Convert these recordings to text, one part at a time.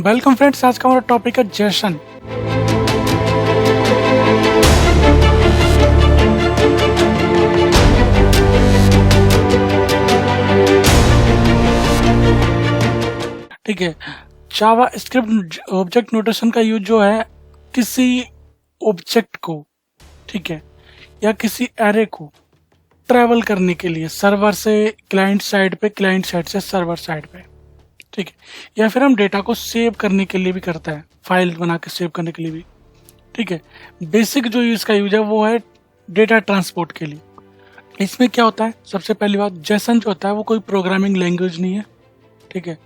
Welcome friends, आज का हमारा टॉपिक है जेसन। ठीक है, जावा स्क्रिप्ट ऑब्जेक्ट नोटेशन का यूज जो है किसी ऑब्जेक्ट को, ठीक है, या किसी एरे को ट्रैवल करने के लिए सर्वर से क्लाइंट साइड पे, क्लाइंट साइड से सर्वर साइड पे, ठीक है, या फिर हम डेटा को सेव करने के लिए भी करता है, फाइल बना के सेव करने के लिए भी, ठीक है। बेसिक जो इसका यूज है वो है डेटा ट्रांसपोर्ट के लिए। इसमें क्या होता है, सबसे पहली बात, जेसन जो होता है वो कोई प्रोग्रामिंग लैंग्वेज नहीं है, ठीक है,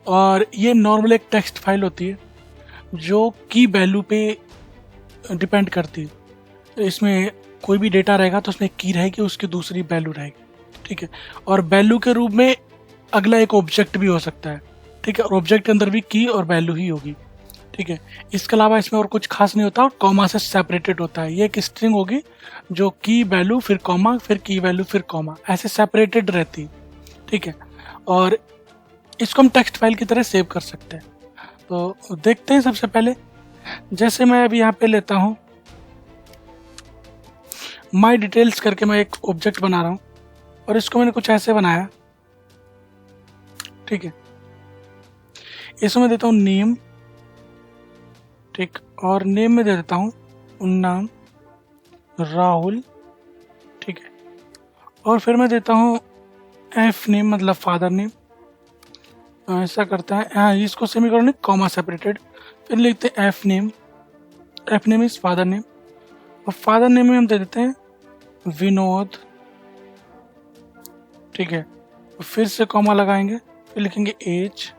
और ये नॉर्मल एक टेक्स्ट फाइल होती है जो की वैल्यू पे डिपेंड करती है। तो इसमें कोई भी डेटा रहेगा तो उसमें की रहेगी, उसकी दूसरी वैल्यू रहेगी, ठीक है, और वैल्यू के रूप में अगला एक ऑब्जेक्ट भी हो सकता है, ठीक है, और ऑब्जेक्ट के अंदर भी की और वैल्यू ही होगी, ठीक है। इसके अलावा इसमें और कुछ खास नहीं होता और कॉमा से सेपरेटेड होता है। ये एक स्ट्रिंग होगी जो की वैल्यू फिर कॉमा फिर की वैल्यू फिर कॉमा ऐसे सेपरेटेड रहती है, ठीक है, और इसको हम टेक्स्ट फाइल की तरह सेव कर सकते हैं। तो देखते हैं, सबसे पहले जैसे मैं अभी यहाँ पे लेता हूँ माई डिटेल्स करके, मैं एक ऑब्जेक्ट बना रहा हूँ और इसको मैंने कुछ ऐसे बनाया, ठीक है। इसमें मैं देता हूँ नेम, ठीक, और नेम में दे देता हूँ नाम राहुल, ठीक है, और फिर मैं देता हूँ एफ नेम मतलब फादर नेम। ऐसा करता है, इसको सेमीकोलन कॉमा सेपरेटेड, फिर लिखते हैं F name is father name, और फादर नेम में हम दे देते हैं विनोद, ठीक है, फिर से कॉमा लगाएंगे, फिर लिखेंगे एज,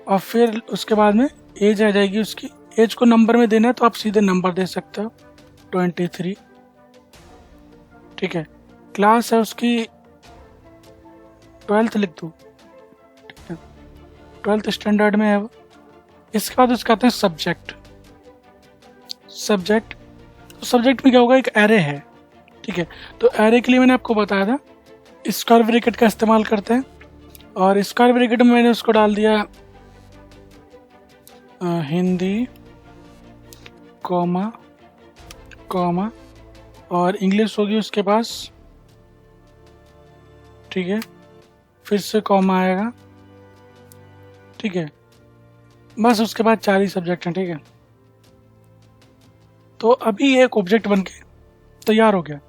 और फिर उसके बाद में एज आ जाएगी उसकी। एज को नंबर में देना है तो आप सीधे नंबर दे सकते हो 23, ठीक है। क्लास है उसकी 12th लिख दो, ठीक है, 12th स्टैंडर्ड में है वो। इसके बाद उसका आते हैं सब्जेक्ट। तो सब्जेक्ट में क्या होगा, एक एरे है, ठीक है, तो एरे के लिए मैंने आपको बताया था स्क्वायर ब्रैकेट का इस्तेमाल करते हैं, और स्क्वायर ब्रैकेट में मैंने उसको डाल दिया हिंदी कॉमा कॉमा, और इंग्लिश होगी उसके पास, ठीक है, फिर से कॉमा आएगा, ठीक है, बस उसके बाद 4 ही सब्जेक्ट हैं, ठीक है। तो अभी ये एक ऑब्जेक्ट बन के तैयार हो गया।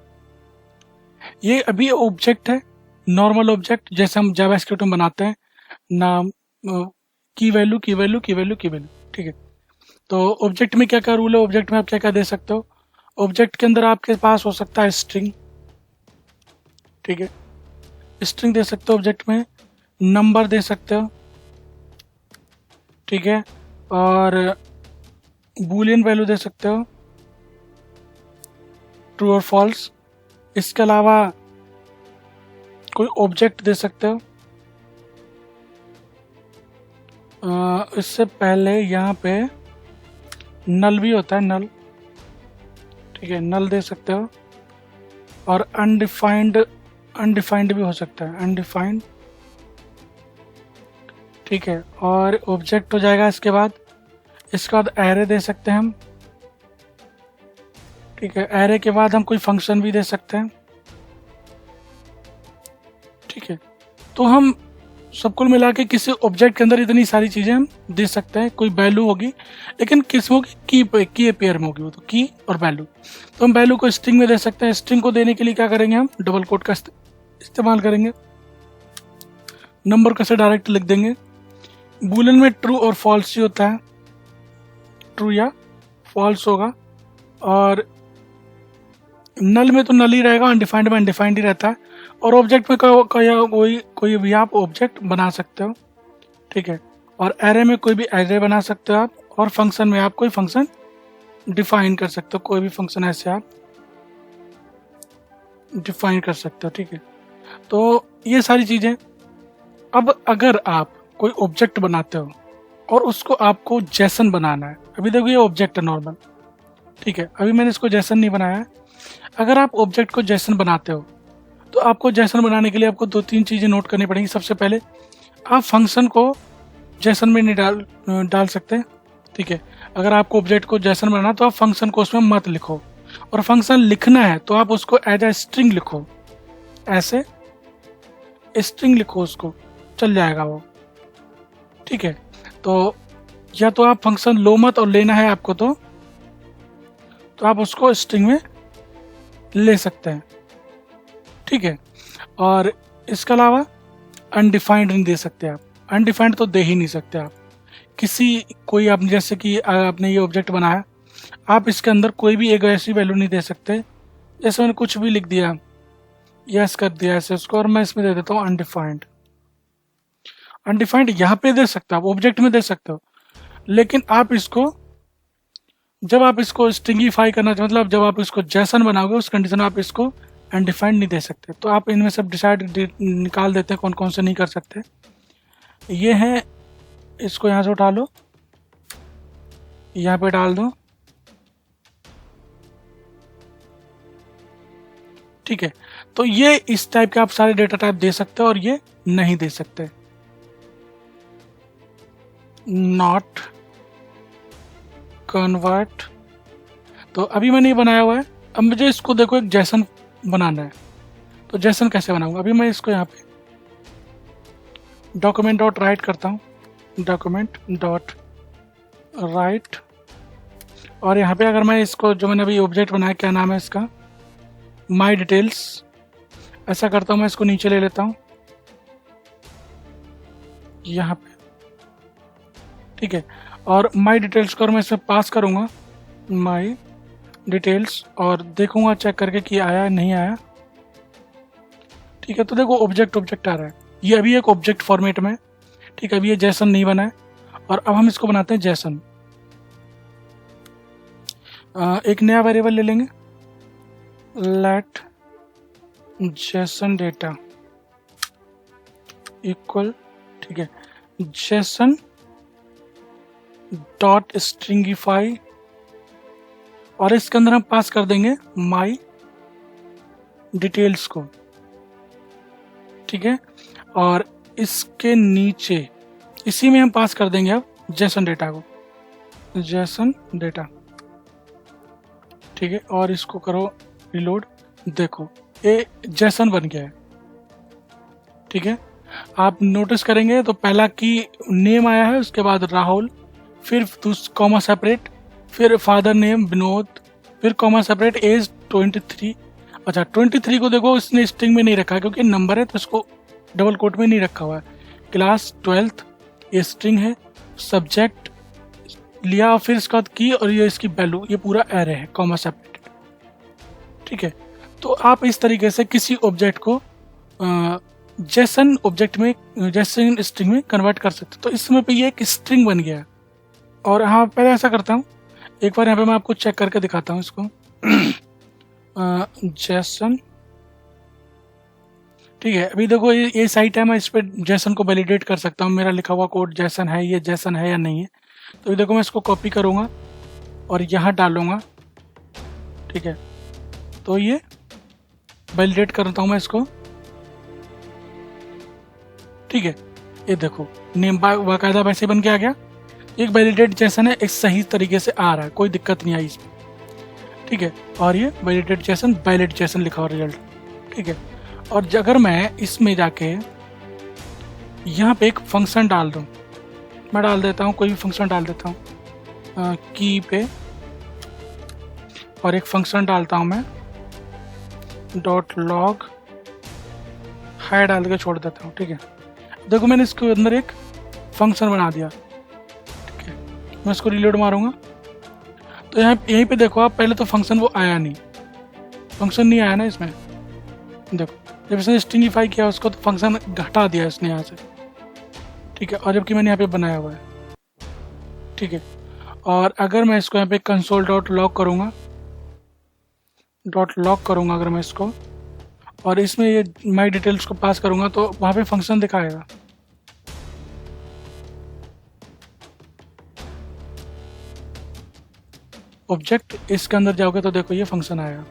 ये अभी ऑब्जेक्ट है, नॉर्मल ऑब्जेक्ट जैसे हम जावास्क्रिप्ट में बनाते हैं, नाम की वैल्यू की वैल्यू की वैल्यू की वैल्यू, ठीक है। तो ऑब्जेक्ट में क्या क्या रूल है, ऑब्जेक्ट में आप क्या क्या दे सकते हो। ऑब्जेक्ट के अंदर आपके पास हो सकता है स्ट्रिंग, ठीक है, स्ट्रिंग दे सकते हो ऑब्जेक्ट में, नंबर दे सकते हो, ठीक है, और बूलियन वैल्यू दे सकते हो, ट्रू और फॉल्स। इसके अलावा कोई ऑब्जेक्ट दे सकते हो। इससे पहले यहाँ पे नल भी होता है, नल, ठीक है, नल दे सकते हो, और अनडिफाइंड भी हो सकता है, अनडिफाइंड, ठीक है, और ऑब्जेक्ट हो जाएगा। इसके बाद एरे दे सकते हैं हम, ठीक है, एरे के बाद हम कोई फंक्शन भी दे सकते हैं, ठीक है। तो हम सब कुल मिला के किसी ऑब्जेक्ट के अंदर इतनी सारी चीजें हम दे सकते हैं। कोई वैल्यू होगी, लेकिन किस होगी, की पेयर में होगी वो, तो की और वैल्यू। तो हम वैल्यू को स्ट्रिंग में दे सकते हैं। स्ट्रिंग को देने के लिए क्या करेंगे, हम डबल कोट का इस्तेमाल करेंगे, नंबर कैसे डायरेक्ट लिख देंगे। बूलियन में ट्रू और फॉल्स ही होता है, ट्रू या फॉल्स होगा, और नल में तो नल ही रहेगा, अनडिफाइंड में अनडिफाइंड ही रहता है, और ऑब्जेक्ट में कोई भी आप ऑब्जेक्ट बना सकते हो, ठीक है, और एरे में कोई भी एरे बना सकते हो आप, और फंक्शन में आप कोई फंक्शन डिफाइन कर सकते हो, कोई भी फंक्शन ऐसे आप डिफाइन कर सकते हो, ठीक है। तो ये सारी चीजें। अब अगर आप कोई ऑब्जेक्ट बनाते हो और उसको आपको जेसन बनाना है, अभी देखो ये ऑब्जेक्ट है नॉर्मल, ठीक है, अभी मैंने इसको जेसन नहीं बनाया है। अगर आप ऑब्जेक्ट को जेसन बनाते हो तो आपको जेसन बनाने के लिए आपको 2-3 चीजें नोट करनी पड़ेंगी। सबसे पहले आप फंक्शन को जेसन में नहीं डाल सकते, ठीक है। अगर आपको ऑब्जेक्ट को जेसन बनाना तो आप फंक्शन को उसमें मत लिखो, और फंक्शन लिखना है तो आप उसको एज ए स्ट्रिंग लिखो, ऐसे स्ट्रिंग लिखो, उसको चल जाएगा वो, ठीक है। तो या तो आप फंक्शन लो मत और लेना है आपको तो आप उसको स्ट्रिंग में ले सकते हैं, ठीक है। और इसके अलावा अनडिफाइंड नहीं दे सकते आप, अनडिफाइंड तो दे ही नहीं सकते आप किसी कोई, आप जैसे कि आपने ये ऑब्जेक्ट बनाया, आप इसके अंदर कोई भी एक ऐसी वैल्यू नहीं दे सकते, जैसे मैंने कुछ भी लिख दिया, यस कर दिया ऐसे उसको, और मैं इसमें दे देता हूँ अनडिफाइंड। अनडिफाइंड यहाँ पे दे सकते हो आप, ऑब्जेक्ट में दे सकते हो, लेकिन आप इसको जब आप इसको स्ट्रिंगिफाई करना, मतलब जब आप इसको जेसन बनाओगे उस कंडीशन में आप इसको अनडिफाइंड नहीं दे सकते। तो आप इनमें से डिसाइड निकाल देते हैं कौन कौन से नहीं कर सकते। ये है, इसको यहाँ से उठा लो, यहाँ पे डाल दो, ठीक है। तो ये इस टाइप के आप सारे डेटा टाइप दे सकते हो, और ये नहीं दे सकते। नॉट कन्वर्ट, तो अभी मैंने ये बनाया हुआ है, अब मुझे इसको देखो एक जेसन बनाना है, तो जेसन कैसे बनाऊंगा? अभी मैं इसको यहाँ पे डॉक्यूमेंट डॉट राइट करता हूँ, डॉक्यूमेंट डॉट राइट, और यहाँ पे अगर मैं इसको, जो मैंने अभी ऑब्जेक्ट बनाया, क्या नाम है इसका, माई डिटेल्स, ऐसा करता हूँ, मैं इसको नीचे ले लेता हूँ यहाँ पे, ठीक है। और माई डिटेल्स को मैं इसमें पास करूँगा, माई डिटेल्स, और देखूंगा चेक करके कि आया नहीं आया, ठीक है। तो देखो ऑब्जेक्ट आ रहा है, ये अभी एक ऑब्जेक्ट फॉर्मेट में, ठीक है। अभी ये जेसन नहीं बना है, और अब हम इसको बनाते हैं जेसन। एक नया वेरिएबल ले लेंगे, लेट जेसन डेटा इक्वल, ठीक है, जेसन डॉट स्ट्रिंगिफाई, और इसके अंदर हम पास कर देंगे माई डिटेल्स को, ठीक है। और इसके नीचे इसी में हम पास कर देंगे अब जेसन डेटा को, जेसन डेटा, ठीक है। और इसको करो रिलोड, देखो ये जेसन बन गया है, ठीक है। आप नोटिस करेंगे तो पहला की नेम आया है, उसके बाद राहुल, फिर कॉमा सेपरेट, फिर फादर नेम विनोद, फिर कॉमा सेपरेट, एज 23। अच्छा 23 को देखो इसने स्ट्रिंग में नहीं रखा क्योंकि नंबर है, तो इसको डबल कोट में नहीं रखा हुआ है। क्लास 12th, ये स्ट्रिंग है, सब्जेक्ट लिया, फिर इसके बाद की, और ये इसकी वैल्यू, ये पूरा एरे है कॉमा सेपरेटेड, ठीक है। तो आप इस तरीके से किसी ऑब्जेक्ट को जेसन ऑब्जेक्ट में, जेसन स्ट्रिंग में कन्वर्ट कर सकते। तो इस समय पे ये एक स्ट्रिंग बन गया है। और हाँ, पहले ऐसा करता हूँ, एक बार यहाँ पे मैं आपको चेक करके दिखाता हूँ इसको। जेसन, ठीक है। अभी देखो ये साइट है, मैं इस पर जेसन को वैलिडेट कर सकता हूँ, मेरा लिखा हुआ कोड जेसन है, ये जेसन है या नहीं है। तो देखो मैं इसको कॉपी करूँगा और यहाँ डालूंगा, ठीक है। तो ये वैलिडेट करता हूँ मैं इसको, ठीक है। ये देखो नेम बाकायदा वैसे बन के आ गया, एक वैलिडेट जेसन है, एक सही तरीके से आ रहा है, कोई दिक्कत नहीं आई इसमें, ठीक है। और ये वैलिडेट जेसन, वैलिड जेसन लिखा हुआ रिजल्ट, ठीक है। और अगर मैं इसमें जाके यहाँ पे एक फंक्शन डाल दूँ, मैं डाल देता हूँ, कोई भी फंक्शन डाल देता हूँ की पे, और एक फंक्शन डालता हूँ मैं डॉट लॉग हाई डाल के छोड़ देता हूँ, ठीक है। देखो मैंने इसके अंदर एक फंक्शन बना दिया, ठीक है। मैं इसको रिलोड मारूंगा तो यहीं पे देखो आप, पहले तो फंक्शन वो आया नहीं, फंक्शन नहीं आया ना इसमें, देखो जब इसने स्ट्रिंगिफाई किया उसको तो फंक्शन घटा दिया इसने यहाँ से, ठीक है। और जबकि मैंने यहाँ पे बनाया हुआ है, ठीक है। और अगर मैं इसको यहाँ पे कंसोल डॉट लॉग करूँगा, अगर मैं इसको, और इसमें ये माई डिटेल्स को पास करूँगा, तो वहाँ पे फंक्शन दिखाएगा, ऑब्जेक्ट। इसके अंदर जाओगे तो देखो ये फंक्शन आएगा,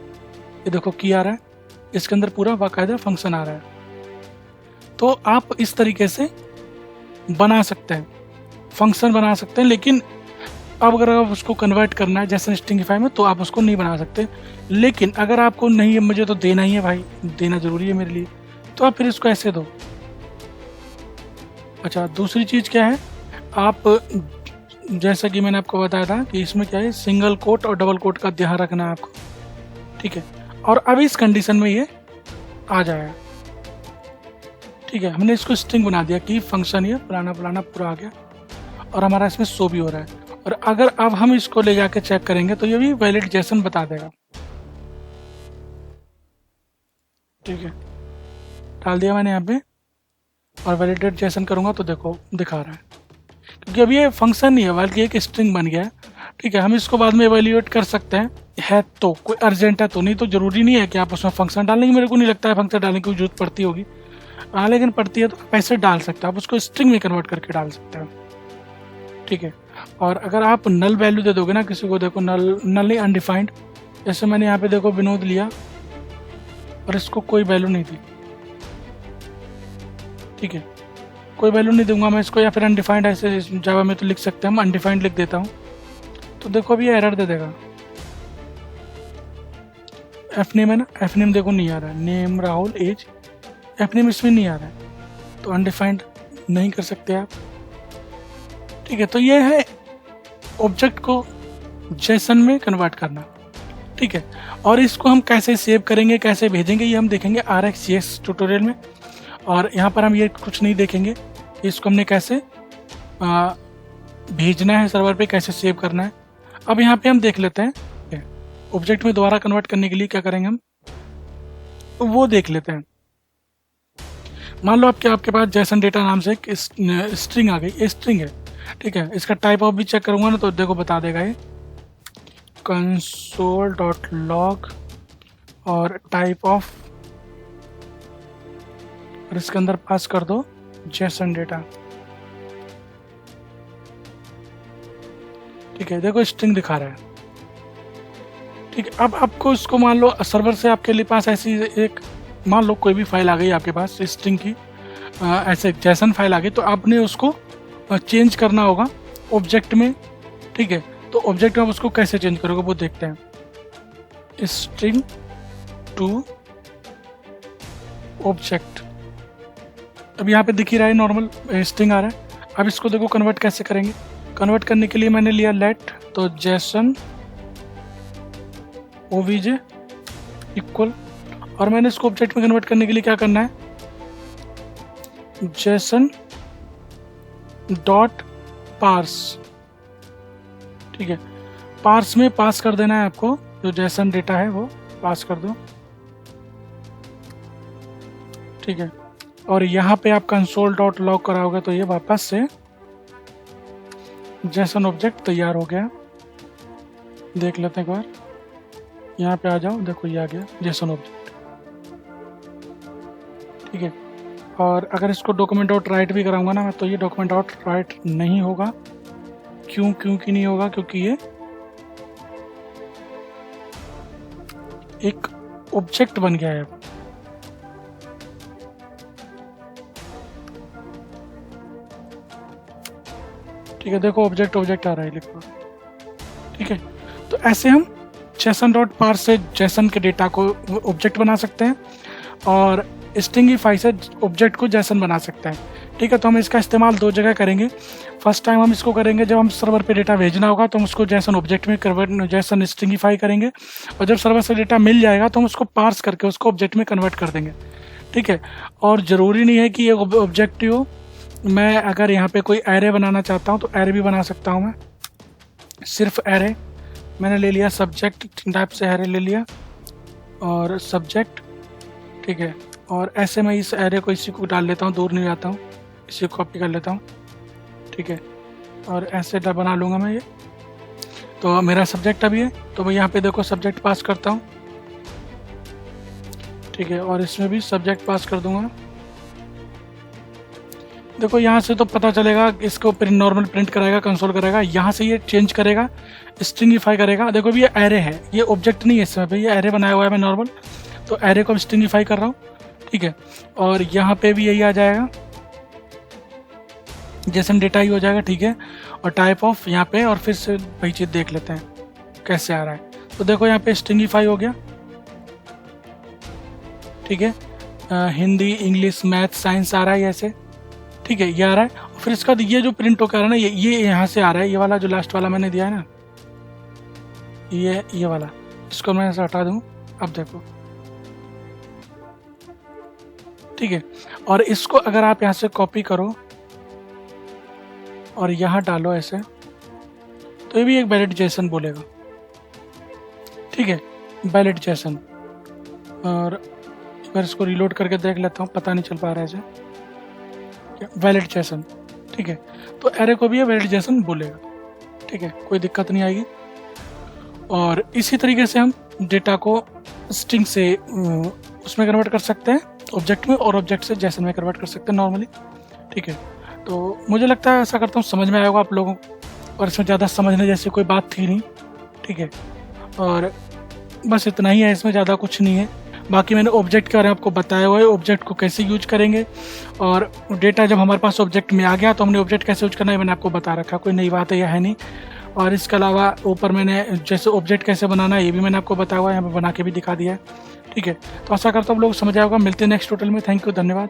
ये देखो की आ रहा है, इसके अंदर पूरा बाकायदा फंक्शन आ रहा है। तो आप इस तरीके से बना सकते हैं। फंक्शन बना सकते हैं, लेकिन अब अगर आप उसको कन्वर्ट करना है जैसे स्ट्रिंगिफाई में तो आप उसको नहीं बना सकते। लेकिन अगर आपको नहीं है, मुझे तो देना ही है भाई, देना ज़रूरी है मेरे लिए, तो आप फिर इसको ऐसे दो। अच्छा, दूसरी चीज़ क्या है, आप जैसा कि मैंने आपको बताया था कि इसमें क्या है, सिंगल कोट और डबल कोट का ध्यान रखना है आपको, ठीक है। और अब इस कंडीशन में ये आ जाएगा, ठीक है। हमने इसको स्ट्रिंग बना दिया कि फंक्शन ये फलाना फलाना पूरा आ गया, और हमारा इसमें शो भी हो रहा है। और अगर अब हम इसको ले जाके चेक करेंगे तो ये भी वैलिड जेसन बता देगा, ठीक है। डाल दिया मैंने यहाँ पे, और वैलिडेट जेसन करूँगा तो देखो दिखा रहा है, क्योंकि अभी ये फंक्शन नहीं है बल्कि एक स्ट्रिंग बन गया है, ठीक है। हम इसको बाद में एवेल्यूएट कर सकते हैं, है तो कोई अर्जेंट है तो, नहीं तो जरूरी नहीं है कि आप उसमें फंक्शन डालेंगे। मेरे को नहीं लगता है फंक्शन डालने की जरूरत पड़ती होगी, हाँ, लेकिन पड़ती है तो आप ऐसे डाल सकते हैं, आप उसको स्ट्रिंग में कन्वर्ट करके डाल सकते हैं, ठीक है। और अगर आप नल वैल्यू दे दोगे ना किसी को, देखो नल नहीं अनडिफाइंड, जैसे मैंने यहाँ पे देखो विनोद लिया और इसको कोई वैल्यू नहीं दी, ठीक है, कोई वैल्यू नहीं दूंगा मैं इसको, या फिर अनडिफाइंड ऐसे जावा में तो लिख सकते हैं हम, अनडिफाइंड लिख देता हूँ तो देखो अभी एरर दे देगा। एफ नेम है ना, एफ नेम देखो नहीं आ रहा है, name Rahul age, F name इसमें नहीं आ रहा है, तो अनडिफाइंड नहीं कर सकते आप, ठीक है। तो ये है ऑब्जेक्ट को जेसन में कन्वर्ट करना, ठीक है। और इसको हम कैसे सेव करेंगे, कैसे भेजेंगे, ये हम देखेंगे RxJS ट्यूटोरियल में। और यहाँ पर हम ये कुछ नहीं देखेंगे, इसको हमने कैसे भेजना है सर्वर पे, कैसे सेव करना है। अब यहाँ पे हम देख लेते हैं ऑब्जेक्ट में दोबारा कन्वर्ट करने के लिए क्या करेंगे हम, तो वो देख लेते हैं। मान लो आपके पास जेसन डेटा नाम से एक स्ट्रिंग आ गई, ये स्ट्रिंग है, ठीक है। इसका टाइप ऑफ भी चेक करूंगा ना तो देखो बता देगा ये console.log और टाइप ऑफ, और इसके अंदर पास कर दो जेसन डेटा, ठीक है। देखो स्ट्रिंग दिखा रहा है, ठीक है। अब आपको इसको मान लो सर्वर से आपके लिए पास ऐसी एक, मान लो कोई भी फाइल आ गई आपके पास स्ट्रिंग की, ऐसे जेसन फाइल आ गई, तो आपने उसको चेंज करना होगा ऑब्जेक्ट में, ठीक है। तो ऑब्जेक्ट में आप उसको कैसे चेंज करोगे वो देखते हैं। स्ट्रिंग टू ऑब्जेक्ट, अब यहाँ पे दिख ही रहा है नॉर्मल स्ट्रिंग आ रहा है। अब इसको देखो कन्वर्ट कैसे करेंगे, कन्वर्ट करने के लिए मैंने लिया लेट, तो जेसन ओवीजे इक्वल, और मैंने इसको ऑब्जेक्ट में कन्वर्ट करने के लिए क्या करना है, जेसन डॉट पार्स, ठीक है। पार्स में पास कर देना है आपको, जो जेसन डेटा है वो पास कर दो, ठीक है। और यहाँ पे आप console.log कराओगे तो ये वापस से जेसन ऑब्जेक्ट तैयार हो गया। देख लेते हैं एक बार, यहाँ पे आ जाओ, देखो ये आ गया जेसन ऑब्जेक्ट, ठीक है। और अगर इसको डॉक्यूमेंट डॉट राइट भी कराऊंगा ना तो ये डॉक्यूमेंट डॉट राइट नहीं होगा, क्योंकि नहीं होगा, क्योंकि ये एक ऑब्जेक्ट बन गया है। ठीक है, देखो ऑब्जेक्ट आ रहा है लिखो, ठीक है। तो ऐसे हम जेसन डॉट पार्स से जेसन के डेटा को ऑब्जेक्ट बना सकते हैं, और स्ट्रिंगिफाई से ऑब्जेक्ट को जेसन बना सकते हैं, ठीक है। तो हम इसका इस्तेमाल दो जगह करेंगे। फर्स्ट टाइम हम इसको करेंगे जब हम सर्वर पे डेटा भेजना होगा तो हम उसको जेसन ऑब्जेक्ट में कन्वर्ट, जेसन स्ट्रिंगिफाई करेंगे, और जब सर्वर से डेटा मिल जाएगा तो हम उसको पार्स करके उसको ऑब्जेक्ट में कन्वर्ट कर देंगे, ठीक है। और ज़रूरी नहीं है कि ये ऑब्जेक्ट ही हो, मैं अगर यहाँ पे कोई एरे बनाना चाहता हूँ तो एरे भी बना सकता हूँ मैं, सिर्फ एरे मैंने ले लिया, सब्जेक्ट टाइप से एरे ले लिया और सब्जेक्ट, ठीक है। और ऐसे मैं इस एरे को इसी को डाल लेता हूँ, दूर नहीं जाता हूँ, इसी को कॉपी कर लेता हूँ, ठीक है। और ऐसे बना लूँगा मैं ये, तो मेरा सब्जेक्ट अभी है, तो मैं यहाँ पे देखो सब्जेक्ट पास करता हूँ, ठीक है। और इसमें भी सब्जेक्ट पास कर दूँगा। देखो यहाँ से तो पता चलेगा, इसको नॉर्मल प्रिंट कराएगा, कंसोल कराएगा, यहाँ से ये चेंज करेगा, स्ट्रिंगिफाई करेगा। देखो भी ये एरे है, ये ऑब्जेक्ट नहीं है इसमें, भाई ये एरे बनाया हुआ है मैं नॉर्मल, तो एरे को स्ट्रिंगिफाई कर रहा हूँ, ठीक है। और यहाँ पे भी यही आ जाएगा, जेसन डेटा ही हो जाएगा, ठीक है। और टाइप ऑफ यहाँ पे, और फिर से वही चीज़ देख लेते हैं कैसे आ रहा है। तो देखो यहाँ पे स्ट्रिंगिफाई हो गया, ठीक है। हिंदी, इंग्लिश, मैथ, साइंस आ रहा है ऐसे, ठीक है, ये आ रहा है। और फिर इसका ये जो प्रिंट होकर आ रहा है ना, ये यहाँ से आ रहा है, ये वाला जो लास्ट वाला मैंने दिया है ना, ये वाला, इसको मैं ऐसे हटा दूँ। अब देखो, ठीक है। और इसको अगर आप यहाँ से कॉपी करो और यहाँ डालो ऐसे, तो ये भी एक वैलिड जेसन बोलेगा, ठीक है, वैलिड जेसन। और एक बार इसको रिलोड करके देख लेता हूँ, पता नहीं चल पा रहा है ऐसे, वैलिड जेसन, ठीक है। तो एरे को भी ये वैलिड जेसन बोलेगा, ठीक है, कोई दिक्कत नहीं आएगी। और इसी तरीके से हम डेटा को स्ट्रिंग से उसमें कन्वर्ट कर सकते हैं ऑब्जेक्ट में, और ऑब्जेक्ट से जेसन में कन्वर्ट कर सकते हैं नॉर्मली, ठीक है। तो मुझे लगता है ऐसा करता हूँ, समझ में आएगा आप लोगों को, और इसमें ज़्यादा समझने जैसी कोई बात थी नहीं, ठीक है। और बस इतना ही है, इसमें ज़्यादा कुछ नहीं है। बाकी मैंने ऑब्जेक्ट के बारे में आपको बताया हुआ है, ऑब्जेक्ट को कैसे यूज करेंगे, और डेटा जब हमारे पास ऑब्जेक्ट में आ गया तो हमने ऑब्जेक्ट कैसे यूज करना है मैंने आपको बता रखा, कोई नई बात है या है नहीं। और इसके अलावा ऊपर मैंने जैसे ऑब्जेक्ट कैसे बनाना है ये भी मैंने आपको बताया हुआ है, यहाँ पे बना के भी दिखा दिया है, ठीक है। तो आशा करता हूँ आप लोग समझ आएगा। मिलते हैं नेक्स्ट ट्यूटोरियल में। थैंक यू, धन्यवाद।